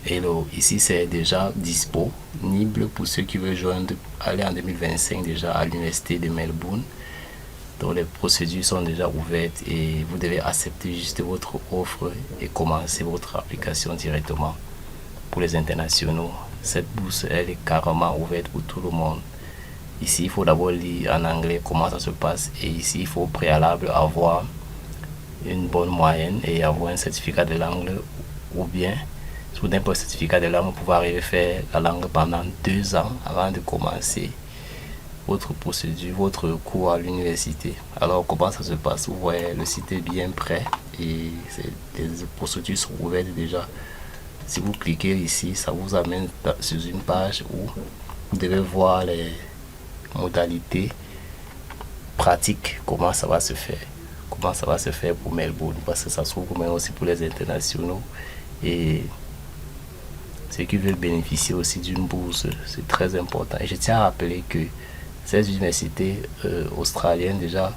Hello, ici c'est déjà disponible pour ceux qui veulent aller en 2025 déjà à l'université de Melbourne. Donc les procédures sont déjà ouvertes et vous devez accepter juste votre offre et commencer votre application directement. Pour les internationaux, cette bourse elle est carrément ouverte pour tout le monde. Ici, il faut d'abord lire en anglais comment ça se passe et ici, il faut au préalable avoir une bonne moyenne et avoir un certificat de langue ou bien sous n'importe certificat de langue, pouvoir arriver à faire la langue pendant 2 ans avant de commencer votre procédure, votre cours à l'université. Alors, comment ça se passe? Vous voyez, le site est bien prêt et les procédures sont ouvertes déjà. Si vous cliquez ici, ça vous amène sur une page où vous devez voir les modalités pratiques, comment ça va se faire. Comment ça va se faire pour Melbourne, parce que ça s'ouvre mais aussi pour les internationaux et ceux qui veulent bénéficier aussi d'une bourse, c'est très important. Et je tiens à rappeler que ces universités australiennes déjà,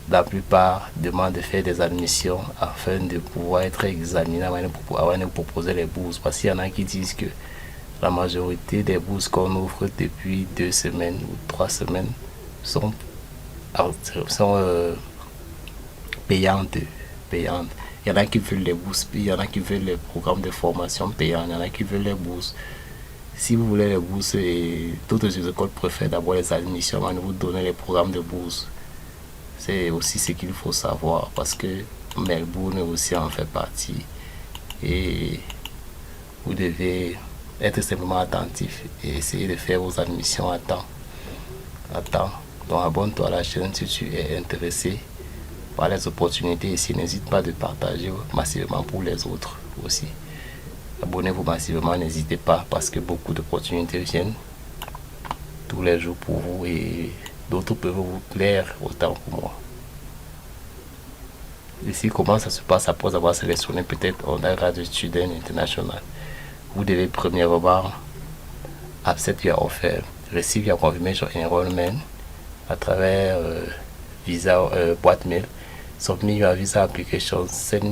la plupart demandent de faire des admissions afin de pouvoir être examinés avant de proposer les bourses. Parce qu'il y en a qui disent que la majorité des bourses qu'on ouvre depuis 2 semaines ou 3 semaines sont, sont payantes. payantes. Il y en a qui veulent les bourses, il y en a qui veulent les programmes de formation payants, il y en a qui veulent les bourses. Si vous voulez les bourses, et toutes les écoles préfèrent d'abord les admissions avant de vous donner les programmes de bourse. C'est aussi ce qu'il faut savoir parce que Melbourne aussi en fait partie et vous devez être simplement attentif et essayer de faire vos admissions à temps. Donc abonne-toi à la chaîne si tu es intéressé par les opportunités ici. N'hésite pas de partager massivement pour les autres aussi. Abonnez-vous massivement, n'hésitez pas parce que beaucoup d'opportunités viennent tous les jours pour vous et d'autres peuvent vous plaire autant pour moi. Ici, comment ça se passe après avoir sélectionné peut-être Undergraduate Student International. Vous devez premièrement accept your offer, receive your confirmation enrollment à travers visa boîte mail, submit your visa application, set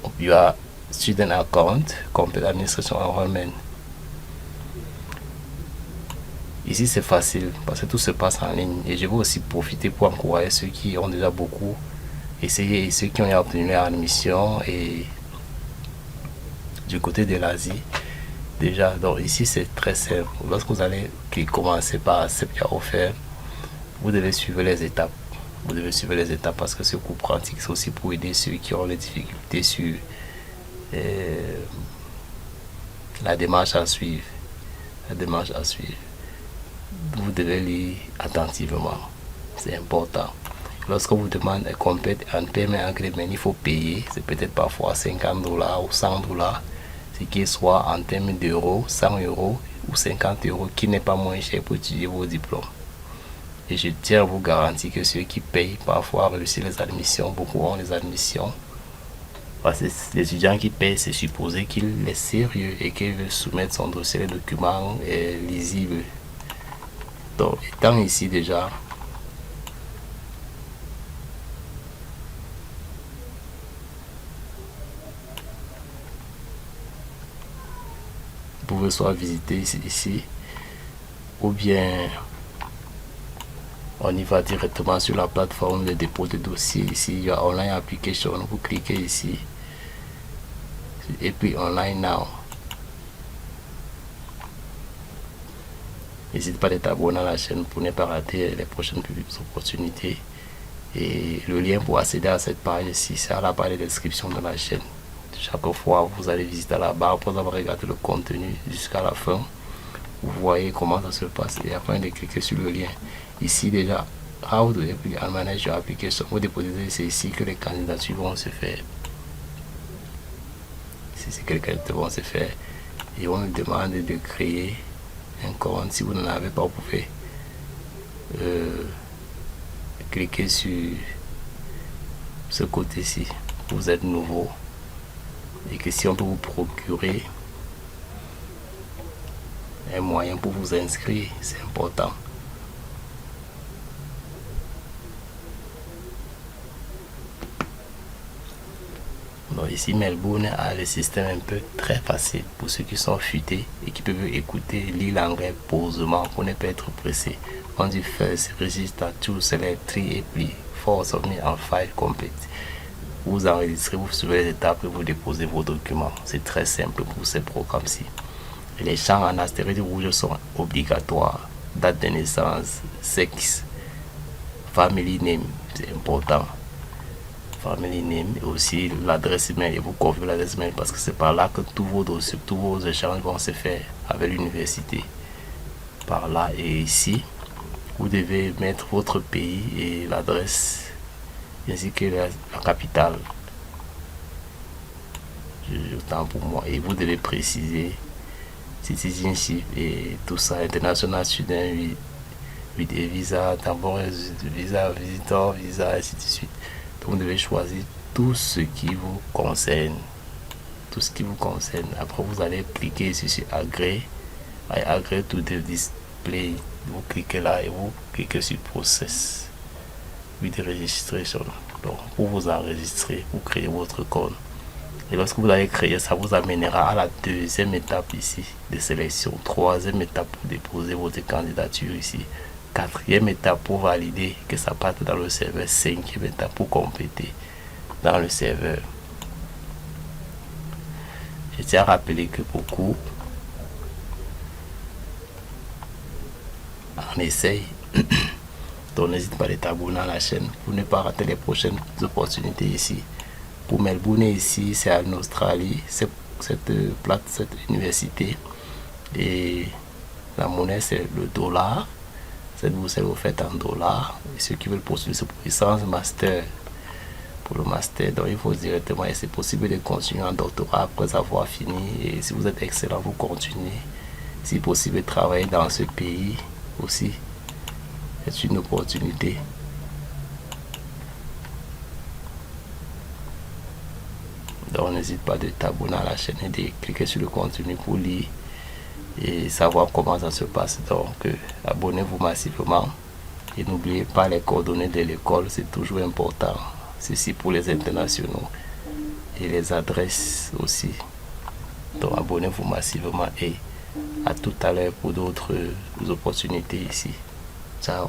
up your student account, complete administration enrollment. Ici c'est facile parce que tout se passe en ligne et je vais aussi profiter pour encourager ceux qui ont déjà beaucoup essayé et ceux qui ont obtenu leur admission et du côté de l'Asie déjà. Donc ici c'est très simple. Lorsque vous allez commencer par accepter offert, vous devez suivre les étapes. Vous devez suivre les étapes parce que ce cours pratique c'est aussi pour aider ceux qui ont les difficultés sur la démarche à suivre. La démarche à suivre. Vous devez lire attentivement. C'est important. Lorsque vous demandez un complete and payment agreement, il faut payer. C'est peut-être parfois $50 ou $100. Ce qui soit en termes d'euros, 100 € ou 50 € qui n'est pas moins cher pour étudier vos diplômes. Et je tiens à vous garantir que ceux qui payent parfois réussissent les admissions. Beaucoup ont les admissions. Parce que les étudiants qui payent, c'est supposé qu'il est sérieux et qu'il veut soumettre son dossier, les documents lisibles. Donc, étant ici déjà, vous pouvez soit visiter ici ou bien on y va directement sur la plateforme de dépôt de dossier. Ici, il y a online application. Vous cliquez ici et puis online now. N'hésite pas à t'abonner à la chaîne pour ne pas rater les prochaines opportunités. Et le lien pour accéder à cette page ici, c'est à la barre de description de la chaîne. Chaque fois, vous allez visiter la barre pour avoir regardé le contenu jusqu'à la fin. Vous voyez comment ça se passe et afin de cliquer sur le lien. Ici déjà, how to manage your application. Vous déposez, c'est ici que les candidatures vont se faire. C'est ici que les candidatures vont se faire. Et on nous demande de créer un compte. Si vous n'en avez pas, vous pouvez cliquer sur ce côté-ci. Vous êtes nouveau et que si on peut vous procurer un moyen pour vous inscrire, c'est important. Donc ici, Melbourne a le système un peu très facile pour ceux qui sont futés et qui peuvent écouter, lire l'anglais posément pour ne pas être pressé. On dit first, register, choose, select, 3 et puis 4, submit and 5, complete. Vous enregistrez, vous suivez les étapes et vous déposez vos documents. C'est très simple pour ces programmes-ci. Les champs en astéroïde rouge sont obligatoires. Date de naissance, sexe, family name, c'est important. Family name et aussi l'adresse email. Et vous confirmez l'adresse email parce que c'est par là que tous vos dossiers, tous vos échanges vont se faire avec l'université. Par là et ici, vous devez mettre votre pays et l'adresse ainsi que la capitale. Autant pour moi. Et vous devez préciser citizenship et tout ça, international student, with et visa, temporaire, visa, visitor, visa, ainsi de suite. Donc vous devez choisir tout ce qui vous concerne. Tout ce qui vous concerne. Après, vous allez cliquer ici sur agree. I agree to the display. Vous cliquez là et vous cliquez sur process with registration. Donc, pour vous enregistrer, vous créez votre compte. Et lorsque vous allez créer, ça vous amènera à la deuxième étape ici de sélection. Troisième étape pour déposer votre candidature ici. Quatrième étape pour valider que ça parte dans le serveur. Cinquième étape pour compléter dans le serveur. Je tiens à rappeler que beaucoup en essayent. Donc n'hésite pas à t'abonner à la chaîne pour ne pas rater les prochaines opportunités ici. Pour Melbourne ici, c'est en Australie, cette université. Et la monnaie c'est le dollar. Cette bourse est offerte en dollars. Et ceux qui veulent poursuivre ce licence master, pour le master, donc il faut directement, et c'est possible de continuer en doctorat après avoir fini. Et si vous êtes excellent, vous continuez. Si possible, travailler dans ce pays aussi. C'est une opportunité. Donc n'hésite pas de t'abonner à la chaîne et de cliquer sur le contenu pour lire et savoir comment ça se passe. Donc abonnez-vous massivement et n'oubliez pas les coordonnées de l'école, c'est toujours important. Ceci pour les internationaux et les adresses aussi. Donc abonnez-vous massivement et à tout à l'heure pour d'autres opportunités ici. Ciao.